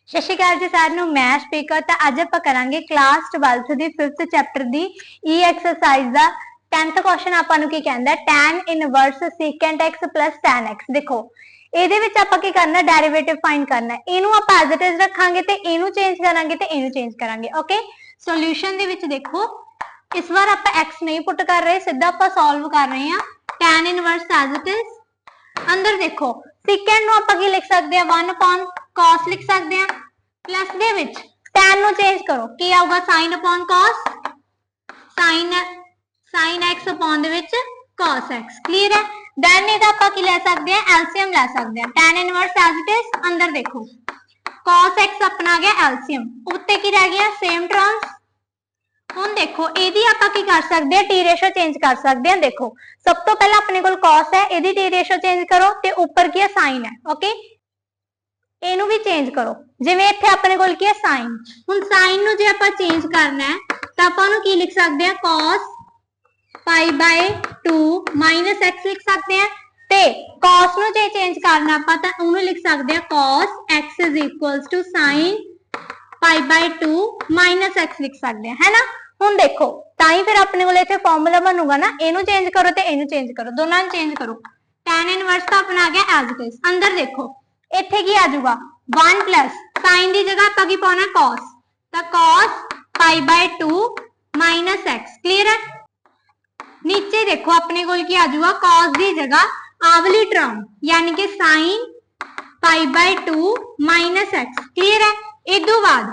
सत श्री अकाल जी सारिਆਂ ਨੂੰ मैं स्पीकर तो अज आप करांगे क्लास 12th ਦੀ 5th चैप्टर ਦੀ ई एक्सरसाइज ਦਾ 10th क्वेश्चन ਆਪਾਂ ਨੂੰ ਕੀ ਕਹਿੰਦਾ tan inverse secant x plus tan x। देखो ਇਹਦੇ ਵਿੱਚ ਆਪਾਂ ਕੀ ਕਰਨਾ ਡੈਰੀਵੇਟਿਵ ਫਾਈਂਡ ਕਰਨਾ ਇਹਨੂੰ ਆਪਾਂ ਐਜ਼ ਇਟ ਇਜ਼ ਰੱਖਾਂਗੇ ਤੇ ਇਹਨੂੰ ਚੇਂਜ ਕਰਾਂਗੇ ਤੇ ਇਹਨੂੰ ਚੇਂਜ ਕਰਾਂਗੇ। ओके सॉल्यूशन ਦੇ ਵਿੱਚ देखो इस बार आप x नहीं पुट कर रहे सीधा आप सॉल्व कर रहे हैं tan inverse as it is. अंदर देखो secant ਨੂੰ ਆਪਾਂ ਕੀ ਲਿਖ ਸਕਦੇ ਹਾਂ 1 upon cos लिख सकते हैं प्लस दे विच tan ਨੂੰ चेंज करो की आऊगा sin upon cos sin x upon दे विच cos x। क्लियर है। दैन ਇਹਦਾ ਆਪਾਂ ਕੀ ਲੈ ਸਕਦੇ ਹਾਂ एलसीएम ਲੈ ਸਕਦੇ ਹਾਂ tan inverse as it is. अंदर देखो cos x अपना आ गया एलसीएम उत्ते की रह गया सेम टर्म्स। ਹੁਣ देखो ਇਹਦੀ ਆਪਾਂ ਕੀ ਕਰ ਸਕਦੇ ਹਾਂ टी रेशो चेंज कर सकते हैं। देखो सब तो पहला अपने कोल cos है ਇਹਦੀ टी रेशो चेंज करो ते ऊपर की है sin है। ओके ਇਹਨੂੰ भी चेंज करो ਜਿਵੇਂ ਇੱਥੇ ਆਪਣੇ ਕੋਲ ਕੀ ਹੈ sin। ਹੁਣ sin ਨੂੰ ਜੇ ਆਪਾਂ ਚੇਂਜ ਕਰਨਾ ਹੈ ਤਾਂ ਆਪਾਂ ਨੂੰ ਕੀ ਲਿਖ ਸਕਦੇ ਹਾਂ cos π/2 - x ਲਿਖ ਸਕਦੇ ਹਾਂ ਤੇ cos ਨੂੰ ਜੇ ਚੇਂਜ ਕਰਨਾ ਆਪਾਂ ਤਾਂ ਉਹਨੂੰ ਲਿਖ ਸਕਦੇ ਹਾਂ cos x = sin π/2 - x ਲਿਖ ਸਕਦੇ ਹਾਂ है ना। ਹੁਣ देखो ਤਾਂ ਹੀ ਫਿਰ ਆਪਣੇ ਕੋਲ ਇੱਥੇ ਫਾਰਮੂਲਾ ਬਣੂਗਾ ਨਾ ਇਹਨੂੰ ਚੇਂਜ ਕਰੋ ਤੇ ਇਹਨੂੰ ਚੇਂਜ ਕਰੋ ਦੋਨਾਂ ਨੂੰ ਚੇਂਜ ਕਰੋ। tan ਇਨਵਰਸ ਤਾਂ ਆਪਣਾ ਆ ਗਿਆ ਐਜ਼ ਇਟ ਇਜ਼। ਅੰਦਰ ਦੇਖੋ ਇੱਥੇ ਕੀ ਆ ਜਾਊਗਾ 1 प्लस sin ਦੀ ਜਗ੍ਹਾ ਆਪਾਂ ਕੀ ਪਾਉਣਾ cos ਤਾਂ cos π/2 - x। क्लियर है। नीचे देखो अपने कोल की आ जाऊगा cos ਦੀ ਜਗ੍ਹਾ ਆਵਲੀ ਟਰਮ यानी कि sin π/2 - x। क्लियर है। इदों बाद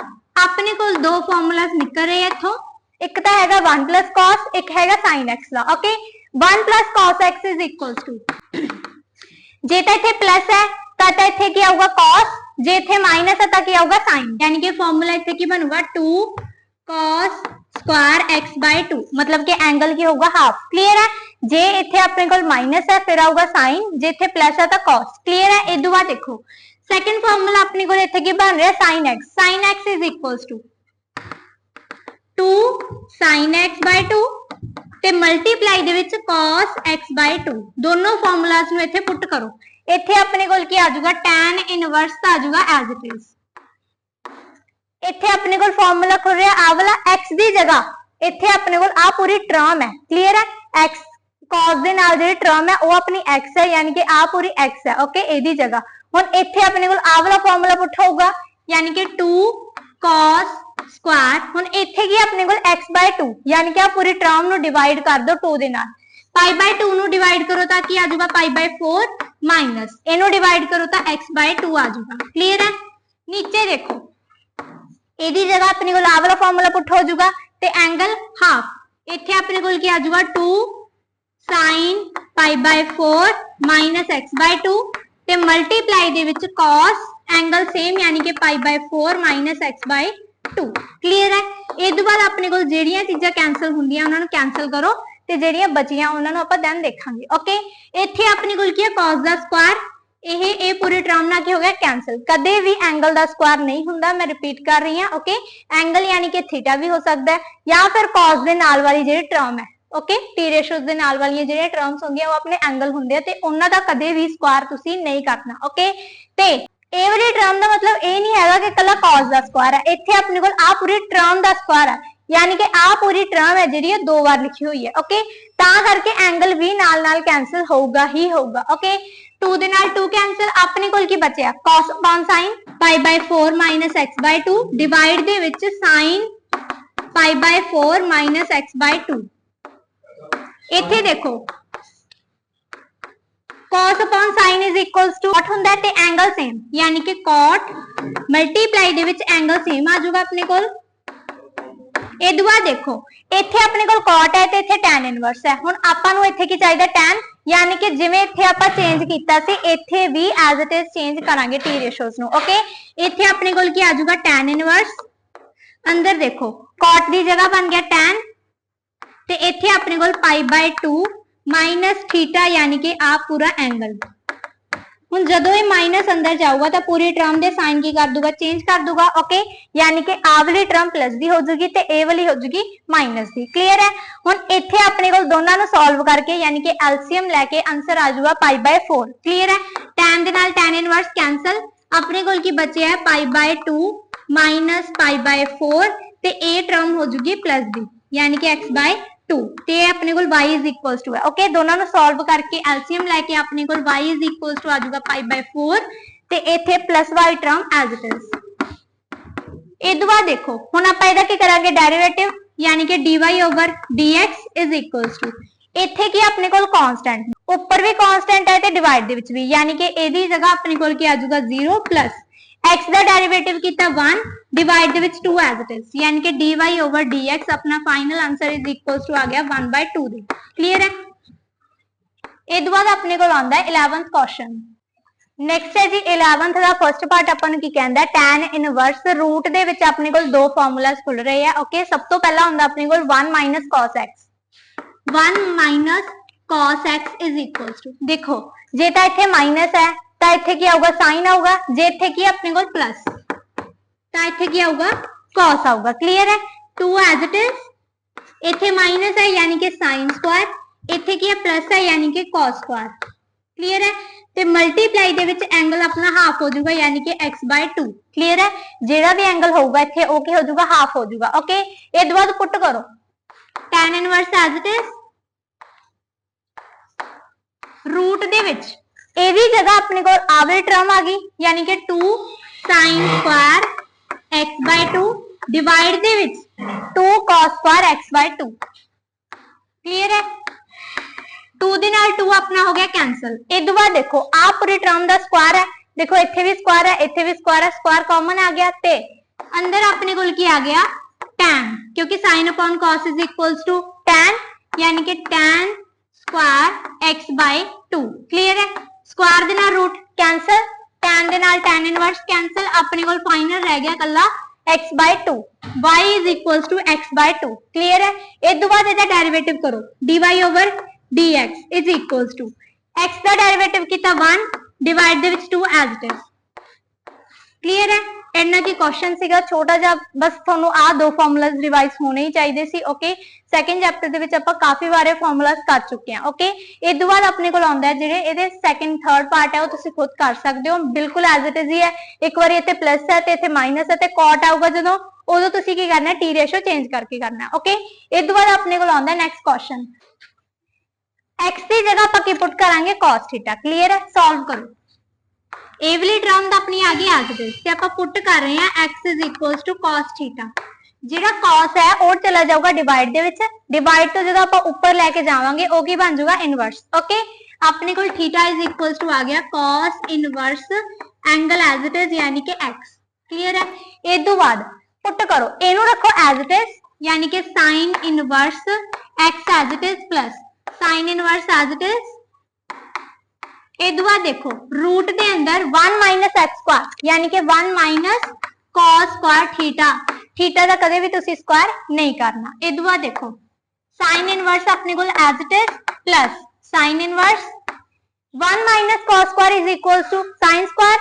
अपने कोल दो फॉर्मूलास निकल रहे इथों एक तो हैगा 1 प्लस cos एक हैगा sin x दा। ओके 1 प्लस cos x = जे तो इथे प्लस है तो इथे की आऊगा cos जे इथे माइनस है तो की आऊगा sin यानी कि फॉर्मूला इथे की बनूगा 2 cos स्क्वायर x/2 मतलब कि एंगल की होगा हाफ। क्लियर है। जे इथे अपने कोल माइनस है फिर आऊगा sin जे इथे प्लस है तो cos। क्लियर है। इदों बाद देखो सेकंड फॉर्मूला अपने को इथे की बन रहा sin x = 2 sin x/2 ते मल्टीप्लाई दे विच cos x/2 दोनों फॉर्मूलास नु इथे पुट करो। इथे अपने कोल की आ जाऊगा tan इनवर्स आ जाऊगा एज इट इज। इथे अपने कोल फॉर्मूला खुल रहा आ वाला x दी जगह इथे अपने कोल आ पूरी टर्म है। क्लियर है। x cos दे नाल जेडी टर्म है वो अपनी x है यानी कि आ पूरी x है। ओके एदी जगह हुण इथे अपने कोल आ वाला फॉर्मूला पुट होगा यानी कि 2 cos स्क्वायर हुण इथे की अपने कोल x/2 यानी कि आ पूरी टर्म नु डिवाइड कर दो 2 दे नाल π/2 नु डिवाइड करो तो की आ जाऊगा π/4 माइनस इनु डिवाइड करो तो x/2 आ जाऊगा। क्लियर है। नीचे देखो एदी जगह अपने कोल आ वाला फॉर्मूला पुट हो जाऊगा ते एंगल हाफ इथे अपने कोल की आ जाऊगा 2 sin π/4 - x/2 ते मल्टीप्लाई दे विच cos एंगल सेम यानी कि π/4 - x/2। क्लियर है। इस बाद अपने कोल जेड़ियां चीजां कैंसल हुंदियां उन्हां नूं कैंसल करो ते जेड़ियां बचियां उन्हां नूं आपां दैन देखांगे। ओके इत्थे अपने कोल की है cos दा स्क्वायर ये पूरी टर्म ना की हो गया कैंसल। कदे भी एंगल दा स्क्वायर नहीं हुंदा मैं रिपीट कर रही हां। ओके एंगल यानी कि थीटा भी हो सकता है या फिर cos दे नाल वाली जेड़ी टर्म है ओके टी रेशोस दे नाल वाली जेड़े टर्म्स होंदियां वो अपने एंगल हुंदे ते उन्हां दा कदे भी स्क्वायर तुसी नहीं करना। ओके ते ए वाली टर्म दा मतलब ए नहीं हैगा कि कला cos दा स्क्वायर है इत्थे अपने कोल आ पूरी टर्म दा स्क्वायर है यानी कि आ पूरी टर्म है जिहड़ी दो बार लिखी हुई है। ओके तां करके एंगल भी नाल नाल कैंसिल होगा ही होगा। ओके 2 दे नाल 2 कैंसिल अपने कोल की बचया cos upon sin π/4 - x/2 divide दे विच sin π/4 - x/2। इथे देखो cos upon sin = what ਹੁੰਦਾ है ते एंगल सेम यानी कि cot मल्टीप्लाई दे विच एंगल सेम आ जाऊगा अपने कोल। इदों बाद देखो इथे अपने कोल cot है ते इथे tan इनवर्स है। हुण आपां नूं इथे की चाहिदा tan यानी कि जिवें इथे आपां चेंज कीता सी इथे भी एज इट इज चेंज करांगे टी रेशोस नूं। ओके इथे अपने कोल की आ जाऊगा tan इनवर्स। अंदर देखो cot दी जगह बन गया tan ते इथे अपने कोल π/2 माइनस थीटा यानी कि आ पूरा एंगल। हुण जदों ये माइनस अंदर जाऊगा तो पूरी टर्म दे साइन की कर दूगा चेंज कर दूगा। ओके यानी कि आ वाली टर्म प्लस दी हो जाएगी ते ए वाली हो जाएगी माइनस दी। क्लियर है। हुण इथे अपने कोल दोनों नु सॉल्व करके यानी कि एलसीएम लेके आंसर आ जाऊगा π/4। क्लियर है। tan दे नाल tan इनवर्स कैंसल अपने कोल की बचे है π/2 माइनस π/4 ते ए टर्म हो जूगी प्लस दी यानी कि x/2 ते अपने कोल y इज इक्वल टू है। ओके दोनों नु सॉल्व करके एलसीएम लेके अपने कोल y इज इक्वल टू आ जाऊगा π/4 ते इथे plus y term as it is. इस बाद देखो हुण आपां इहदा की करांगे डेरिवेटिव यानी कि dy over dx is equal to इथे की अपने कोल कांस्टेंट ऊपर भी कांस्टेंट है ते डिवाइड दे विच भी यानी कि इहदी जगह अपने कोल की आ जाऊगा 0 प्लस x का डेरिवेटिव किया 1 डिवाइड दे विच 2 एज इट इज यानी कि dy ओवर dx अपना final answer is equal to आ गया 1/2 दे। क्लियर है। इस बाद अपने को आंदा है 11th क्वेश्चन। नेक्स्ट है जी 11th का फर्स्ट पार्ट अपन की कहंदा है tan इनवर्स रूट दे विच अपने को दो फार्मूलास खुल रहे हैं। ओके सब तो पहला हुंदा अपने को 1 minus cos x 1 minus cos x is equal to देखो जे ता इथे माइनस है ता इथे की आऊगा साइन आऊगा जे इथे की अपने को प्लस ता इथे की आऊगा cos आऊगा। क्लियर है। 2 एज इट इज इथे माइनस है यानी कि साइन स्क्वायर इथे की प्लस है यानी कि cos स्क्वायर। क्लियर है। ते मल्टीप्लाई दे विच एंगल अपना हाफ हो जाऊगा यानी कि x/2। क्लियर है। जेड़ा भी एंगल होगा इथे ओके हो जाऊगा हाफ हो जाऊगा। ओके इस बाद पुट करो tan inverse as it is root दे विच एदी जगह अपने को आवे टर्म आ गई यानी कि 2 sin स्क्वायर x/2 डिवाइड दे विच 2 cos स्क्वायर x/2। क्लियर है। 2 दे नाल 2 अपना हो गया कैंसल। इस बाद देखो आ पूरी टर्म दा स्क्वायर है देखो इथे भी स्क्वायर है इथे भी स्क्वायर है स्क्वायर कॉमन आ गया ते अंदर अपने को की आ गया tan क्योंकि sin upon cos is equals to tan यानी कि tan स्क्वायर x/2। क्लियर है। स्क्वायर दे नाल रूट कैंसल tan दे नाल tan इनवर्स कैंसल अपने को फाइनल रह गया कल्ला x/2 y is equals to x/2। Clear है। इस बाद इसका डेरिवेटिव करो dy over dx is equals to x का डेरिवेटिव किया 1 डिवाइड दे विच 2 एज इट इज। क्लियर है। इन्ना की क्वेश्चन सीगा छोटा जा बस थोनू आ दो फार्मूलास रिवाइज होने ही चाहिए सी। ओके सेकंड चैप्टर दे विच आपां काफी बारे फार्मूलास कर चुके हैं। ओके इस बाद अपने को आंदा है जिहड़े इहदे सेकंड थर्ड पार्ट है वो तुसीं खुद कर सकते हो बिल्कुल एज इट इज ही है। एक बार इत्थे प्लस है ते इत्थे माइनस है ते कॉट आऊगा जदों उदों तुसीं की करना है टी रेशो चेंज करके करना है। ओके इस बाद अपने को आंदा है नेक्स्ट क्वेश्चन x की जगह आपां की पुट करांगे cos थीटा। क्लियर है। सॉल्व करो ए वाली टर्म तो अपनी आ गई एज इट इज ते आपां पुट कर रहे हैं x is equals to cos theta. जिहड़ा cos है वो चला जाऊगा डिवाइड दे विच डिवाइड तो जदों आपां ऊपर लेके जावांगे वो की बन जाऊगा इनवर्स। ओके अपने को थीटा इज इक्वल्स टू आ गया cos inverse angle as it is यानी कि x। क्लियर है। इस तो बाद पुट करो इनू रखो एज इट इज यानी कि sin inverse x as it is plus sin inverse as it is. इस बाद देखो रूट के अंदर 1 माइनस एक्स स्क्वायर यानी कि 1 minus cos square theta theta का कदे भी तुसी स्क्वायर नहीं करना। इस बाद देखो sin इनवर्स अपने को as it is plus sin inverse 1 minus cos square is equal to sin square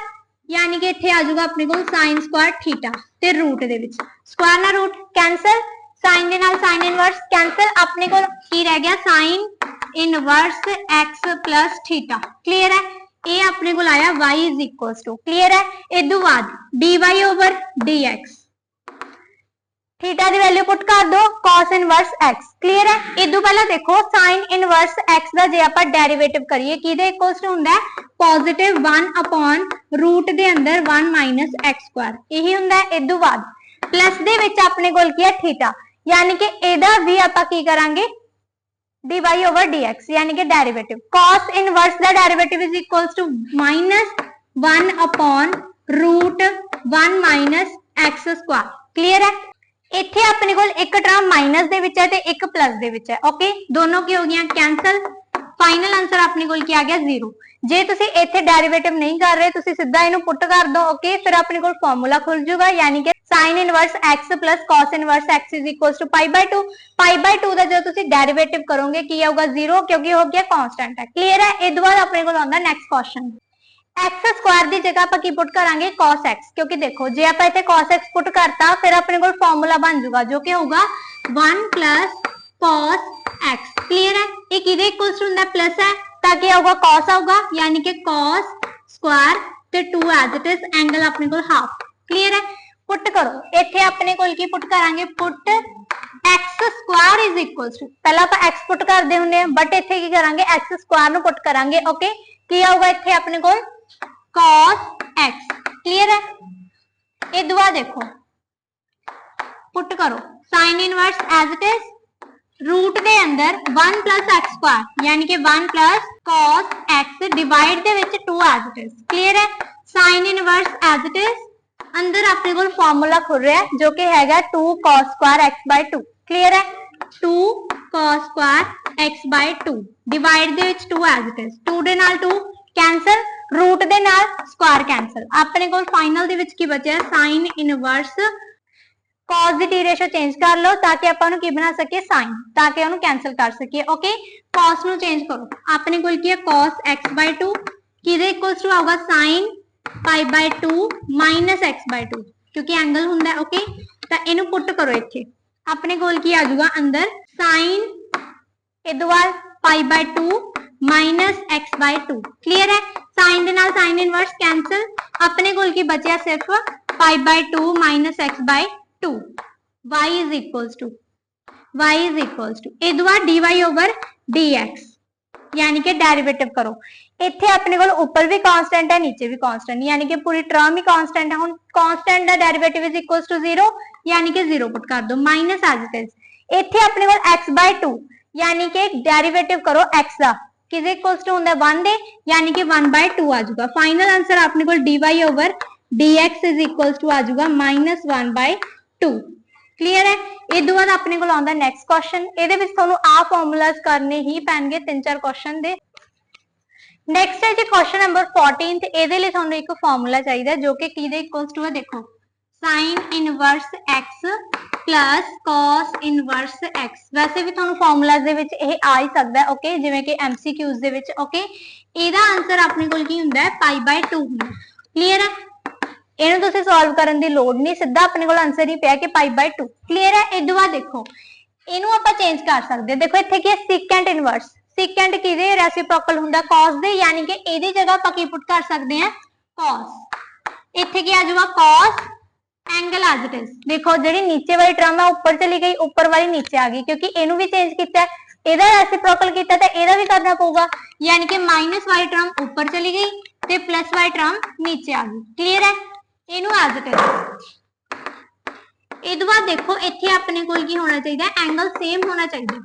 यानी कि इथे आ जाऊगा अपने को sin स्क्वायर थीटा ते रूट दे विच स्क्वायर ना रूट कैंसल sin दे नाल sin इनवर्स कैंसल अपने को की रह गया sin inverse x plus theta. Clear है। ये अपने को आया y is equal to. Clear है। इस बाद dy ओवर dx थीटा की वैल्यू पुट कर दो cos इनवर्स x। क्लियर है। इदू पहला देखो sin इनवर्स x का जे आपां डेरिवेटिव करिए किदे इक्वल्स टू हुंदा है पॉजिटिव 1 अपॉन रूट दे अंदर 1 माइनस x स्क्वायर यही हुंदा है। इदू बाद प्लस दे विच अपने कोल की है थीटा यानी कि एदा भी आपां की करांगे dy ओवर dx यानी कि डेरिवेटिव cos इनवर्स दा derivative is equals to minus 1 upon root 1 minus x square. Clear है। इथे अपने कोल एक टर्म माइनस दे विच है ते एक प्लस दे विच है। ओके दोनों की हो गया कैंसल फाइनल आंसर अपने कोल की आ गया 0। जे तुसी इथे डेरिवेटिव नहीं कर रहे तुसी सीधा इनू पुट कर दो। ओके फिर अपने कोल फार्मूला खुल जाएगा यानी कि sin inverse x plus cos inverse x is equals to π/2 दा जो तुसी डेरिवेटिव करोगे की आऊगा 0 क्योंकि हो गया कांस्टेंट है। क्लियर है। इस बाद अपने कोल आंदा नेक्स्ट क्वेश्चन x स्क्वायर की जगह आप की पुट करांगे cos x क्योंकि देखो जे आप इथे cos x पुट करता फिर अपने कोल फार्मूला बन जाऊगा जो कि होगा 1 प्लस cos x। क्लियर है। ये किदे इक्वल्स टू हुंदा प्लस है ताकि आऊगा cos आऊगा यानी कि cos स्क्वायर ਤੇ 2 ਐਜ਼ ਇਟ ਇਜ਼, एंगल अपने को हाफ। क्लियर है? पुट करो, इथे अपने को की पुट करांगे, put x square is equals to, पहला आप x पुट करते होंगे बट इथे की करांगे x स्क्वायर नु पुट करांगे। ओके, की आऊगा इथे अपने को cos x। क्लियर है? ये दुआ देखो, पुट करो sine inverse as it is, root दे अंदर 1 प्लस एक्स स्क्वायर यानी कि 1 प्लस cos x डिवाइड दे विच 2 एज इट इज। क्लियर है? Sine inverse as it is, अंदर अपने को फॉर्मूला खुल रहा है जो कि हैगा 2 cos square x by 2। Clear है? 2 cos square x by 2 divide दे विच 2 एज इट इज, 2 दे नाल 2 कैंसल, रूट दे नाल स्क्वायर कैंसल, अपने को फाइनल दे विच की बचा साइन इनवर्स, cos ਦੀ टी रेशो चेंज कर लो ताकि ਆਪਾਂ ਨੂੰ ਕੀ ਬਣਾ ਸਕੀਏ sin, ताकि ਉਹਨੂੰ कैंसिल कर ਸਕੀਏ। ओके, cos ਨੂੰ चेंज करो, अपने को ਕੀ ਹੈ cos x by 2 ਕਿਹਦੇ ਇਕੁਅਲਸ ਟੂ ਆਊਗਾ sin pi by 2 minus x by 2 क्योंकि एंगल ਹੁੰਦਾ ਹੈ। ओके, ਤਾਂ ਇਹਨੂੰ ਪੁੱਟ ਕਰੋ, ਇੱਥੇ ਆਪਣੇ ਕੋਲ ਕੀ ਆ ਜਾਊਗਾ ਅੰਦਰ sin ਇਹਦੇ ਬਾਅਦ pi by 2 minus x by 2। Clear है? sin ਦੇ ਨਾਲ sin ਇਨਵਰਸ कैंसिल, अपने ਕੋਲ ਕੀ ਬਚਿਆ ਸਿਰਫ pi by 2 minus x by 2, y is equals to ਇਹਦੇ ਬਾਅਦ dy over dx यानी कि डेरिवेटिव करो। इथे अपने को ऊपर भी कांस्टेंट है नीचे भी कांस्टेंट, यानी कि पूरी टर्म ही कांस्टेंट है। हुन कांस्टेंट दा डेरिवेटिव इज इक्वल्स टू 0 यानी कि 0 पुट कर दो, माइनस एज इट इज। इथे अपने को x by 2 यानी कि डेरिवेटिव करो x दा, किसे इक्वल्स टू हुंदा 1 दे यानी कि 1 by 2 आ जाऊगा। फाइनल आंसर अपने को dy over dx is equals to आ जाऊगा माइनस 1 by 2। क्लियर है? इदों बाद अपने को आउंदा नेक्स्ट क्वेश्चन, ਇਹਦੇ ਵਿੱਚ ਤੁਹਾਨੂੰ ਆ ਫਾਰਮੂਲਾਸ ਕਰਨੇ ਹੀ ਪੈਣਗੇ 3-4 क्वेश्चन ਦੇ। नेक्स्ट है जी क्वेश्चन नंबर 14 ਤੇ ਇਹਦੇ ਲਈ ਤੁਹਾਨੂੰ ਇੱਕ ਫਾਰਮੂਲਾ ਚਾਹੀਦਾ ਜੋ ਕਿ ਕਿਹਦੇ ਇਕੁਅਲਸ ਟੂ ਹੈ, ਦੇਖੋ sin inverse x plus cos inverse x। ਵੈਸੇ ਵੀ ਤੁਹਾਨੂੰ ਫਾਰਮੂਲਾਸ ਦੇ ਵਿੱਚ ਇਹ ਆ ਹੀ ਸਕਦਾ ਹੈ। ਓਕੇ, ਜਿਵੇਂ ਕਿ MCQs ਦੇ ਵਿੱਚ। ਓਕੇ, ਇਹਦਾ ਆਨਸਰ ਆਪਣੇ ਕੋਲ ਕੀ ਹੁੰਦਾ ਹੈ pi by 2 ਹੁੰਦਾ। क्लियर है? ਇਹਨੂੰ ਤੁਸੀਂ ਸੋਲਵ ਕਰਨ ਦੀ ਲੋੜ ਨਹੀਂ, ਸਿੱਧਾ ਆਪਣੇ ਕੋਲ ਆਨਸਰ ਹੀ ਪਿਆ ਕਿ pi by 2। ਕਲੀਅਰ ਹੈ? ਇਦੋਂ ਬਾਅਦ ਦੇਖੋ ਇਹਨੂੰ ਆਪਾਂ ਚੇਂਜ ਕਰ ਸਕਦੇ ਹਾਂ। ਦੇਖੋ ਇੱਥੇ ਕੀ ਹੈ secant ਇਨਵਰਸ, secant ਕਿਹਦੇ ਰੈਸਿਪਰੋਕਲ ਹੁੰਦਾ cos ਦੇ, ਯਾਨੀ ਕਿ ਇਹਦੀ ਜਗ੍ਹਾ ਆਪਾਂ ਕੀ ਪੁੱਟ ਕਰ ਸਕਦੇ ਹਾਂ cos। ਇੱਥੇ ਕੀ ਆ ਜਾਊਗਾ cos angle as it is. देखो ਜਿਹੜੀ ਨੀਚੇ ਵਾਲੀ ਟਰਮ ਹੈ ਉੱਪਰ ਚਲੀ ਗਈ, ਉੱਪਰ ਵਾਲੀ ਨੀਚੇ ਆ ਗਈ ਕਿਉਂਕਿ ਇਹਨੂੰ ਵੀ ਚੇਂਜ ਕੀਤਾ, ਇਹਦਾ ਰੈਸਿਪਰੋਕਲ ਕੀਤਾ ਤਾਂ ਇਹਦਾ ਵੀ ਕਰਨਾ ਪਊਗਾ, ਯਾਨੀ ਕਿ ਮਾਈਨਸ ਵਾਲੀ ਟਰਮ ਉੱਪਰ ਚਲੀ ਗਈ ਤੇ ਪਲੱਸ ਵਾਲੀ ਟਰਮ ਨੀਚੇ ਆ ਗਈ। ਕਲੀਅਰ ਹੈ? ਇਹਨੂੰ ਐਜ਼ ਇਟ ਇਜ਼। ਇਹਦੇ ਬਾਅਦ ਦੇਖੋ ਇੱਥੇ ਆਪਣੇ ਕੋਲ ਕੀ ਹੋਣਾ ਚਾਹੀਦਾ, ਐਂਗਲ ਸੇਮ ਹੋਣਾ ਚਾਹੀਦਾ,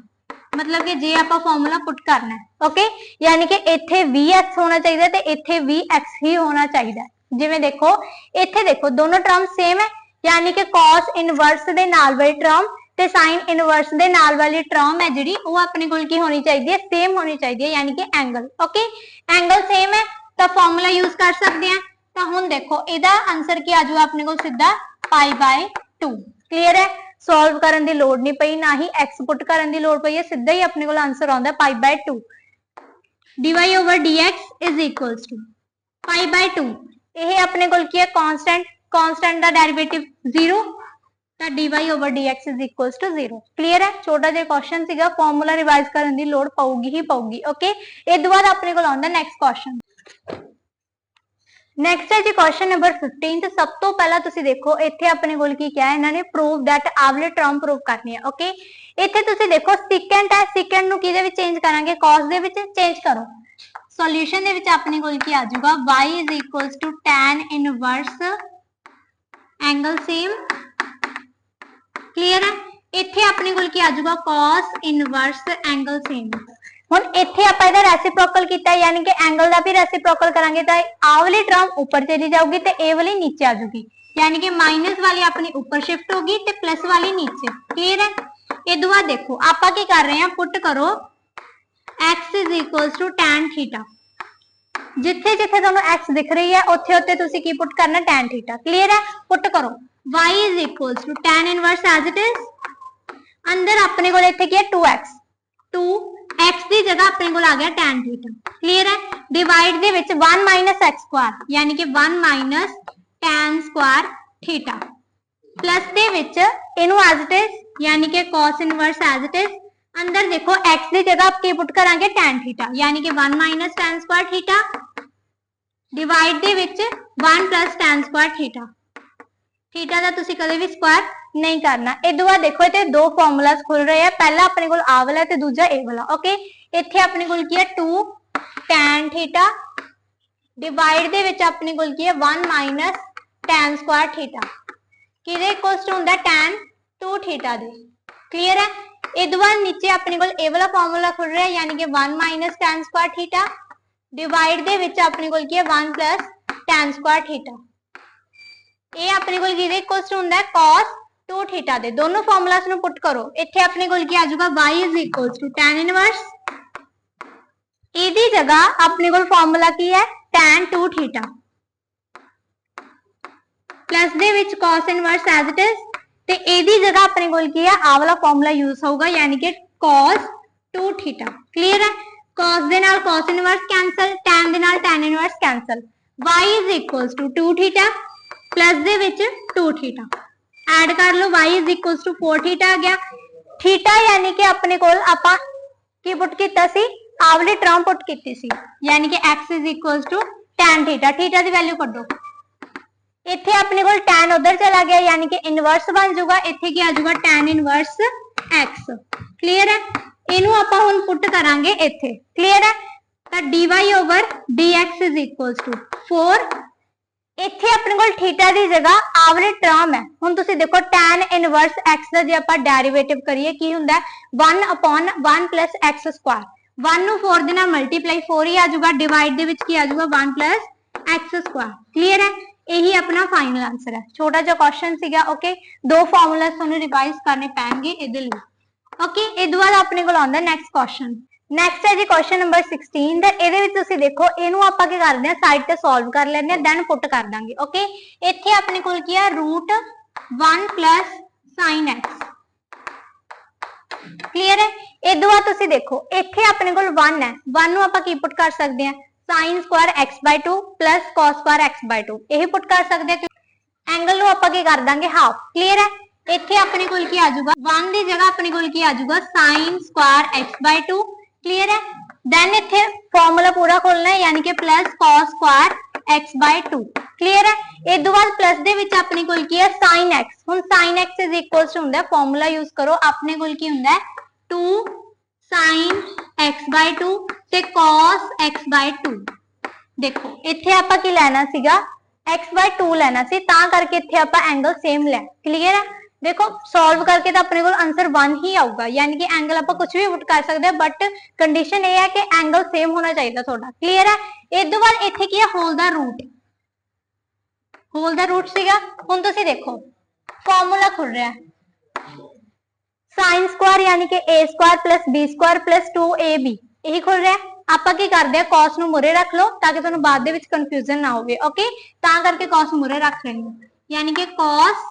मतलब कि जे आप फॉर्मूला पुट करना है। ओके, यानी कि इथे vx होना चाहिए ते इथे vx ही होना चाहिए। जिवें देखो इथे देखो दोनों टर्म सेम है, यानी कि cos इनवर्स दे नाल वाली टर्म ते sin इनवर्स दे नाल वाली टर्म है जिहड़ी वो अपने कोल की होनी चाहिए सेम होनी चाहिए, यानी कि एंगल। ओके, एंगल सेम है तो फॉर्मूला यूज कर सकते हैं। तो हुण देखो इहदा आंसर की आ जाऊगा अपने को सीधा पाई बाय 2। क्लीयर है? सॉल्व करने की लोड़ नहीं पई, ना ही एक्स पुट करने की लोड़ पई है, सीधा ही अपने को आंसर आउंदा pi by 2। dy over dx is equals to pi by 2। यह अपने को की है कांस्टेंट, कांस्टेंट का डेरिवेटिव 0 तो dy over dx is equals to 0। Clear है? छोटा जिहा क्वेश्चन सीगा, फॉर्मूला रिवाइज करने की लोड़ पऊगी ही पऊगी। ओके, इस तो बाद अपने को आउंदा नेक्स्ट क्वेश्चन। नेक्स्ट है जी क्वेश्चन नंबर 15। तो सब तो पहला तुसी देखो इथे अपने कोल की क्या है, इन्होंने प्रूव दैट आवले टर्म प्रूव करनी है। ओके, इथे तुसी देखो सिकेंट है, सिकेंट नु किदे विच चेंज करांगे कॉस दे विच चेंज करो। सॉल्यूशन दे विच अपने कोल की आ जाऊगा y is equals to tan inverse angle same. Clear है? इथे अपने कोल की आ जाऊगा cos इनवर्स एंगल सेम। हुण इथे आपां इहदा रेसिप्रोकल कीता, यानी कि एंगल दा भी रेसिप्रोकल करांगे तो आ वाली टर्म ऊपर चली जाऊगी ते ए वाली नीचे आ जाऊगी, यानी कि माइनस वाली अपनी ऊपर शिफ्ट होगी ते प्लस वाली नीचे। क्लियर है? इदों बाद देखो आपां की कर रहे हैं, पुट करो x is equals to tan theta. जिथे जिथे तुहानूं x दिख रही है उत्थे उत्थे तुसीं की पुट करना tan थीटा। क्लियर है? पुट करो y is equals to tan inverse as it is, अंदर अपने को इत्थे की है 2x, 2x की जगह अपने को आ गया tan थीटा। क्लियर है? डिवाइड दे विच 1 माइनस x स्क्वायर, यानी कि 1 minus tan square theta, plus दे विच इनू एज इट इज, यानी कि cos inverse as it is. अंदर देखो x की जगह आप की पुट करांगे tan थीटा, यानी कि 1 minus tan square theta divide दे विच 1 plus tan square theta, theta का तुसी कदे भी स्क्वायर नहीं करना। इस बाद देखो इतने दो फॉर्मूलाज खुल रहे हैं, पहला अपने कोल आ वाला ते दूजा ए वाला। ओके, इत्थे अपने कोल की है 2 tan थीटा डिवाइड दे विच अपने कोल की है 1 माइनस tan स्क्वायर थीटा, किदे इक्वल्स टू हुंदा tan 2 थीटा दे। क्लियर है। इस बाद नीचे अपने कोल ए वाला फॉर्मूला खुल रहा है, यानी कि 1 minus tan square theta divide दे विच अपने कोल की है 1 प्लस tan स्क्वायर थीटा। ये अपने कोल किदे इक्वल्स टू हुंदा है cos 2 थीटा दे। दोनों फॉर्मूलास नु पुट करो, इत्थे अपने कोल की आ जाऊगा y is equals to tan inverse, इदी जगह अपने कोल फॉर्मूला की है tan 2 थीटा प्लस दे विच cos inverse as it is, ते एदी जगह अपने कोल की है आ वाला फॉर्मूला यूज होगा, यानी कि cos 2 थीटा। क्लियर है। cos दे नाल cos इनवर्स कैंसल, tan दे नाल tan inverse cancel, y is equals to 2 theta plus दे विच 2 थीटा ऐड कर लो, y is equals to 4 theta आ गया। थीटा यानी कि अपने कोल आपां की पुट कीता सी, आवली टर्म पुट कीती सी, यानी कि x is equals to tan theta. Theta दी वैल्यू कढो, इत्थे अपने कोल tan उधर चला गया, यानी कि इनवर्स बन जाऊगा, इत्थे की आ जाऊगा tan इनवर्स x। क्लियर है। इनू आपां हुण पुट करांगे इत्थे। क्लियर है। तो dy over dx is equals to 4, इत्थे अपने कोल थीटा दी जगह आवले टर्म है। हुण तुसीं देखो tan इनवर्स x दा जे आपां डेरिवेटिव करिए की हुंदा है 1 अपॉन 1 प्लस x स्क्वायर, 1 नू 4 दे नाल मल्टीप्लाई 4 ही आ जाऊगा, डिवाइड दे विच की आ जाऊगा 1 प्लस x स्क्वायर। क्लियर है। यही अपना फाइनल आंसर है। छोटा जो क्वेश्चन सीगा। ओके, दो फॉर्मूला तुहानू रिवाइज करने पैणगे इहदे लई। ओके, इस बाद अपने कोल आउंदा नेक्स्ट क्वेश्चन। नेक्स्ट है जी क्वेश्चन नंबर 16 दा। इहदे विच तुसीं देखो इहनू आपां की करदे हां साइड ते सॉल्व कर लैंदे हां, दैन पुट कर दांगे। ओके, इत्थे अपने कोल की है root 1 plus sin x। Clear है। इस बाद तुसीं देखो इत्थे अपने कोल 1 है, 1 नू आपां की पुट कर सकदे हां sin square x by 2 plus cos square x by 2, यही पुट कर सकते हैं। एंगल नू आपां की कर दांगे हाफ। क्लियर है। इत्थे अपने कोल की आ जाऊगा 1 दी जगह अपने कोल की आ जाऊगा sin square x by 2। Clear है। देन इत्थे फॉर्मूला पूरा खोलना है, यानी कि plus cos square x by 2। Clear है। इस दो बाद प्लस दे विच अपने कोल की है sin x। हुण sin x is equals to हुंदा है, फॉर्मूला यूज करो, अपने कोल की हुंदा है 2 sin x बाय 2 ते cos x बाय 2। देखो इत्थे आपां की लेना सीगा x बाय 2 लेना सी, तां करके इत्थे आपां एंगल सेम ले। क्लियर है। देखो सॉल्व करके तो अपने को आंसर 1 ही आऊगा, यानी कि एंगल आपां कुछ भी पुट कर सकते हैं, बट कंडीशन ये है कि एंगल सेम होना चाहिए थोड़ा। क्लियर है। इस दो बाद इत्थे की है होल दा रूट, होल दा रूट सीगा। हुण तुसीं देखो फॉर्मूला खुल रहा है sin स्क्वायर यानी कि a square plus b square plus 2ab, यही खुल रहा है। आपां की करदे cos नू मुरे रख लो ताकि तुहानू बाद दे विच कंफ्यूजन ना होवे। ओके, तां करके cos मुरे रख लेंगे, यानी कि cos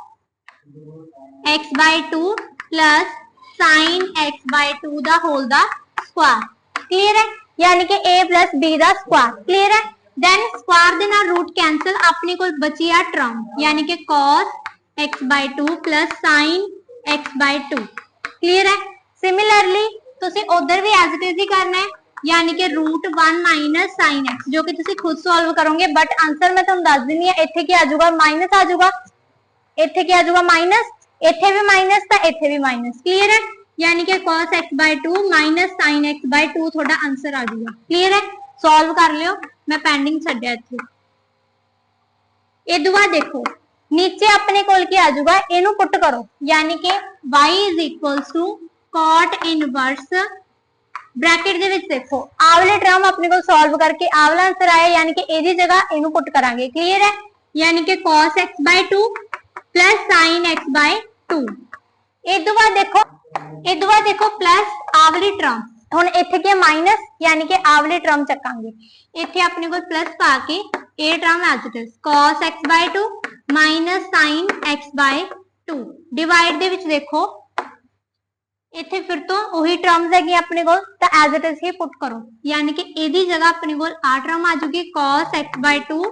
x by 2 plus sin x by 2 दा होल दा स्क्वायर। क्लियर है। यानी कि a प्लस b दा स्क्वायर। क्लियर है। देन स्क्वायर दे नाल रूट कैंसल, अपने कोल बची आ टर्म, यानी कि cos x by 2 plus sin x by 2। Clear है। सिमिलरली तुसी उधर भी एज इट इज ही करना है, यानी कि रूट 1 माइनस साइन एक्स, जो कि तुसी खुद सॉल्व करोगे, बट आंसर मैं तुहानू दस दिनी है। इत्थे की आ जाऊगा माइनस आ जाऊगा, इत्थे की आ जाऊगा माइनस, इत्थे भी माइनस तो इत्थे भी माइनस। क्लियर है। यानी कि cos x by 2 minus sin x by 2 थोड़ा आंसर आ जाऊगा। क्लियर है। सॉल्व कर लियो, मैं पेंडिंग छड्या इत्थे। इस बाद देखो नीचे अपने कोल की आ जाऊगा, इनू पुट करो, यानी कि y is equals to cot inverse bracket दे विच देखो आवले टर्म अपने को सॉल्व करके आवला आंसर आया, यानी कि एदी जगह इनू पुट करांगे। क्लियर है। यानी कि cos x by 2 plus sin x by 2। इस दो बाद देखो प्लस आवली टर्म, हुण इत्थे की माइनस, यानी कि आवले टर्म चकांगे। इत्थे अपने को प्लस पा के ए term as it is cos x by 2 minus sin x by 2 divide दे विच देखो इत्थे फिर तो वही टर्म्स है अपने को, तो एज इट इज ही पुट करो, यानी कि एदी जगह अपने को आ टर्म आ जाएगी cos x by 2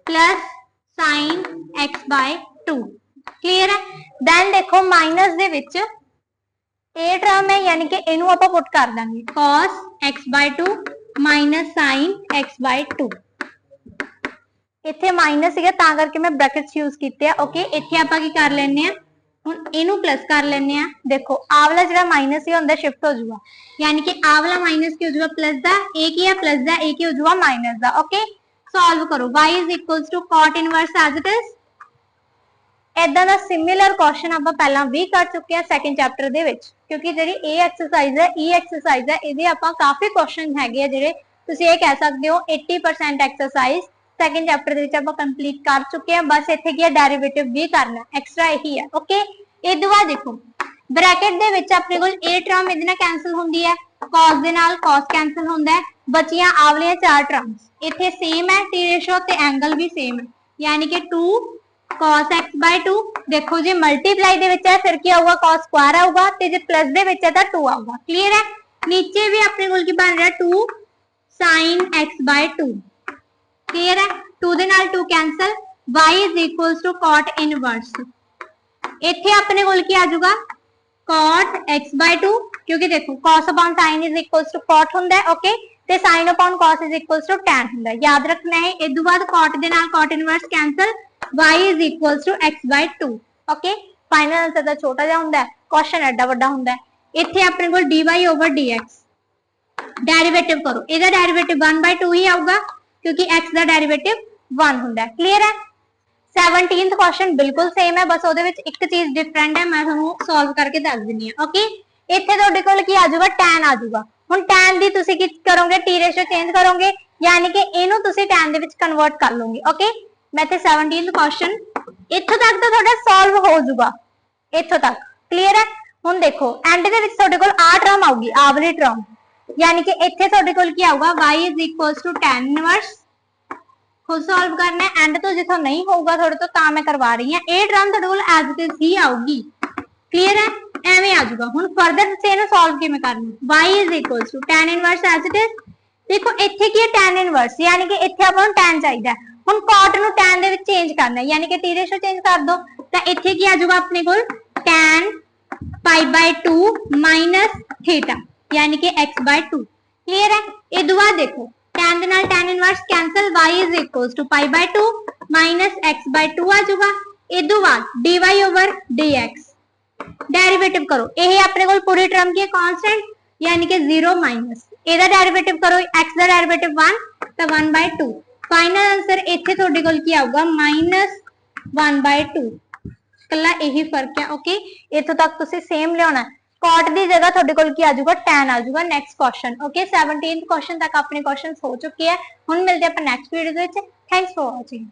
plus sin x by 2। Clear है। देन देखो माइनस दे विच ए टर्म है, यानी कि इनू आपां पुट कर देंगे cos x by 2 minus sin x by 2। ਇੱਥੇ ਮਾਈਨਸ ਸੀਗਾ ਤਾਂ ਕਰਕੇ ਮੈਂ ਬ੍ਰੈਕਟਸ ਯੂਜ਼ ਕੀਤੇ ਆ। ਓਕੇ, ਇੱਥੇ ਆਪਾਂ ਕੀ ਕਰ ਲੈਣੇ ਆ, ਹੁਣ ਇਹਨੂੰ ਪਲੱਸ ਕਰ ਲੈਣੇ ਆ। ਦੇਖੋ ਆਹ ਵਾਲਾ ਜਿਹੜਾ ਮਾਈਨਸ ਹੀ ਹੁੰਦਾ ਸ਼ਿਫਟ ਹੋ ਜਾਊਗਾ, ਯਾਨੀ ਕਿ ਆਹ ਵਾਲਾ ਮਾਈਨਸ ਕੀ ਹੋ ਜਾਊਗਾ ਪਲੱਸ ਦਾ, ਇਹ ਕੀ ਹੈ ਪਲੱਸ ਦਾ, ਇਹ ਕੀ ਹੋ ਜਾਊਗਾ ਮਾਈਨਸ ਦਾ। ਓਕੇ, ਸੋਲਵ ਕਰੋ। y is equals to cot inverse as it is। ਇਦਾਂ ਦਾ ਸਿਮਿਲਰ ਕੁਐਸਚਨ ਆਪਾਂ ਪਹਿਲਾਂ ਵੀ ਕਰ ਚੁੱਕੇ ਆ ਸੈਕੰਡ ਚੈਪਟਰ ਦੇ ਵਿੱਚ, ਕਿਉਂਕਿ ਜਿਹੜੀ ਇਹ ਐਕਸਰਸਾਈਜ਼ ਹੈ, ਇਹ ਐਕਸਰਸਾਈਜ਼ ਹੈ, ਇਹਦੇ ਆਪਾਂ ਕਾਫੀ ਕੁਐਸਚਨ ਹੈਗੇ ਆ ਜਿਹੜੇ ਤੁਸੀਂ ਇਹ ਕਹਿ ਸਕਦੇ ਹੋ 80% ਐਕਸਰਸਾਈਜ਼ ਸੈਕੰਡ ਚੈਪਟਰ ਦੇ ਵਿੱਚ ਆਪਾਂ ਕੰਪਲੀਟ ਕਰ ਚੁੱਕੇ ਆ। ਬਸ ਇੱਥੇ ਕੀ ਹੈ ਡੈਰੀਵੇਟਿਵ ਵੀ ਕਰਨਾ, ਐਕਸਟਰਾ ਇਹੀ ਹੈ। ਓਕੇ, ਇਹ ਤੋਂ ਬਾਅਦ ਦੇਖੋ ਬ੍ਰੈਕਟ ਦੇ ਵਿੱਚ ਆਪਣੇ ਕੋਲ ਇਹ ਟਰਮ ਇਹਦੇ ਨਾਲ ਕੈਨਸਲ ਹੁੰਦੀ ਹੈ, cos ਦੇ ਨਾਲ cos ਕੈਨਸਲ ਹੁੰਦਾ ਹੈ, ਬਚੀਆਂ ਆਵਲੀਆਂ ਚਾਰ ਟਰਮਸ ਇੱਥੇ ਸੇਮ ਹੈ, ਟੀ ਰੇਸ਼ੋ ਤੇ ਐਂਗਲ ਵੀ ਸੇਮ ਹੈ, ਯਾਨੀ ਕਿ 2 cos x/2। ਦੇਖੋ ਜੇ ਮਲਟੀਪਲਾਈ ਦੇ ਵਿੱਚ ਹੈ ਫਿਰ ਕੀ ਆਊਗਾ cos ਸਕੁਆयर ਆਊਗਾ, ਤੇ ਜੇ ਪਲੱਸ ਦੇ ਵਿੱਚ ਹੈ ਤਾਂ 2 ਆਊਗਾ। ਕਲੀਅਰ ਹੈ। ਨੀਚੇ ਵੀ ਆਪਣੇ ਕੋਲ ਕੀ ਬਣ ਰਿਹਾ 2 sin x/2। ਕਲੀਅਰ ਹੈ। 2 ਦੇ ਨਾਲ 2 cancel, y is equals to cot inverse। ਇੱਥੇ ਆਪਣੇ ਕੋਲ ਕੀ ਆ ਜਾਊਗਾ cot x/2, ਕਿਉਂਕਿ ਦੇਖੋ cos upon sin is equals to cot ਹੁੰਦਾ ਹੈ। ਓਕੇ, ਤੇ sin upon cos is equals to tan ਹੁੰਦਾ ਹੈ, ਯਾਦ ਰੱਖਣਾ ਹੈ। ਇਸ ਤੋਂ ਬਾਅਦ cot ਦੇ ਨਾਲ cot inverse cancel, y is equals to x/2। Okay, final answer ਦਾ ਛੋਟਾ ਜਿਹਾ ਹੁੰਦਾ ਹੈ, ਕੁਐਸਚਨ ਐਡਾ ਵੱਡਾ ਹੁੰਦਾ ਹੈ। ਇੱਥੇ ਆਪਣੇ ਕੋਲ dy over dx ਡੈਰੀਵੇਟਿਵ ਕਰੋ, ਇਹਦਾ ਡੈਰੀਵੇਟਿਵ 1/2 ਹੀ ਆਊਗਾ ਕਿਉਂਕਿ x ਦਾ ਡੈਰੀਵੇਟਿਵ 1 ਹੁੰਦਾ ਹੈ। ਕਲੀਅਰ ਹੈ। 17th ਕੁਐਸਚਨ ਬਿਲਕੁਲ ਸੇਮ ਹੈ, ਬਸ ਉਹਦੇ ਵਿੱਚ ਇੱਕ ਚੀਜ਼ ਡਿਫਰੈਂਟ ਹੈ, ਮੈਂ ਤੁਹਾਨੂੰ ਸੋਲਵ ਕਰਕੇ ਦੱਸ ਦਿੰਨੀ ਆ। ਓਕੇ, ਇੱਥੇ ਤੁਹਾਡੇ ਕੋਲ ਕੀ ਆ ਜਾਊਗਾ tan ਆ ਜਾਊਗਾ। ਹੁਣ tan ਦੀ ਤੁਸੀਂ ਕੀ ਕਰੋਗੇ ਟੀ ਰੇਸ਼ੋ ਚੇਂਜ ਕਰੋਗੇ, ਯਾਨੀ ਕਿ ਇਹਨੂੰ ਤੁਸੀਂ tan ਦੇ ਵਿੱਚ ਕਨਵਰਟ ਕਰ ਲਓਗੇ। ਓਕੇ, ਮੈਂ ਤੇ 17th ਕੁਐਸਚਨ ਇੱਥੋਂ ਤੱਕ ਤਾਂ ਤੁਹਾਡਾ ਸੋਲਵ ਹੋ ਜਾਊਗਾ, ਇੱਥੋਂ ਤੱਕ ਕਲੀਅਰ ਹੈ। ਹੁਣ ਦੇਖੋ ਐਂਡ ਦੇ ਵਿੱਚ ਤੁਹਾਡੇ ਕੋਲ ਆ ਟਰਮ ਆਊਗੀ, ਆ ਵਾਲੀ ਟਰਮ, ਯਾਨੀ ਕਿ ਇੱਥੇ ਤੁਹਾਡੇ ਕੋਲ ਕੀ ਆਊਗਾ y is equals to tan inverse। ਖੁਦ ਸੋਲਵ ਕਰਨਾ ਹੈ, ਐਂਡ ਤੋਂ ਜਿੱਥੋਂ ਨਹੀਂ ਹੋਊਗਾ ਤੁਹਾਡੇ ਤੋਂ ਤਾਂ ਮੈਂ ਕਰਵਾ ਰਹੀ ਹਾਂ। ਇਹ ਟਰਮ ਤੁਹਾਡੇ ਕੋਲ ਐਜ਼ ਇਟ ਇਜ਼ ਹੀ ਆਊਗੀ। ਕਲੀਅਰ ਹੈ, ਐਵੇਂ ਆ ਜਾਊਗਾ। ਹੁਣ ਫਰਦਰ ਤੁਸੀਂ ਇਹਨੂੰ ਸੋਲਵ ਕਿਵੇਂ ਕਰਨਾ, y is equals to tan inverse as it is। ਦੇਖੋ ਇੱਥੇ ਕੀ ਹੈ tan inverse, ਯਾਨੀ ਕਿ ਇੱਥੇ ਆਪਾਂ ਨੂੰ tan ਚਾਹੀਦਾ। ਹੁਣ cot ਨੂੰ tan ਦੇ ਵਿੱਚ ਚੇਂਜ ਕਰਨਾ, ਯਾਨੀ ਕਿ ਟੀ ਰੇਸ਼ੋ ਚੇਂਜ ਕਰ ਦੋ, ਤਾਂ ਇੱਥੇ ਕੀ ਆ ਜਾਊਗਾ ਆਪਣੇ ਕੋਲ tan pi/2 minus theta, यानी कि x/2। क्लियर है। ਇਹ ਤੋਂ ਬਾਅਦ ਦੇਖੋ tan ਦੇ ਨਾਲ tan inverse cancel, y is equals to pi/2 minus x/2 ਆ ਜਾਊਗਾ। ਇਹ ਤੋਂ ਬਾਅਦ dy over dx ਡੈਰੀਵੇਟਿਵ ਕਰੋ, ਇਹ ਆਪਣੇ ਕੋਲ ਪੂਰੀ ਟਰਮ ਕੀ ਹੈ ਕਾਂਸਟੈਂਟ, ਯਾਨੀ ਕਿ 0 ਮਾਈਨਸ ਇਹਦਾ ਡੈਰੀਵੇਟਿਵ ਕਰੋ, x ਦਾ ਡੈਰੀਵੇਟਿਵ 1 ਤਾਂ 1/2। ਫਾਈਨਲ ਆਂਸਰ ਇੱਥੇ ਤੁਹਾਡੇ ਕੋਲ ਕੀ ਆਊਗਾ -1/2। ਕੱਲਾ ਇਹੀ ਫਰਕ ਹੈ। ਓਕੇ, ਇੱਥੋਂ ਤੱਕ ਤੁਸੀਂ ਸੇਮ ਲਿਆਉਣਾ, cot ਦੀ ਜਗ੍ਹਾ ਤੁਹਾਡੇ ਕੋਲ ਕੀ ਆ ਜਾਊਗਾ tan ਆ ਜਾਊਗਾ। Next question. Okay, 17th question ਤੱਕ ਆਪਣੇ ਕੁਐਸਚਨਸ ਹੋ ਚੁੱਕੇ ਆ। ਹੁਣ ਮਿਲਦੇ ਆਪਾਂ ਨੈਕਸਟ ਵੀਡੀਓ ਦੇ ਵਿੱਚ। Thanks for ਵਾचिंग।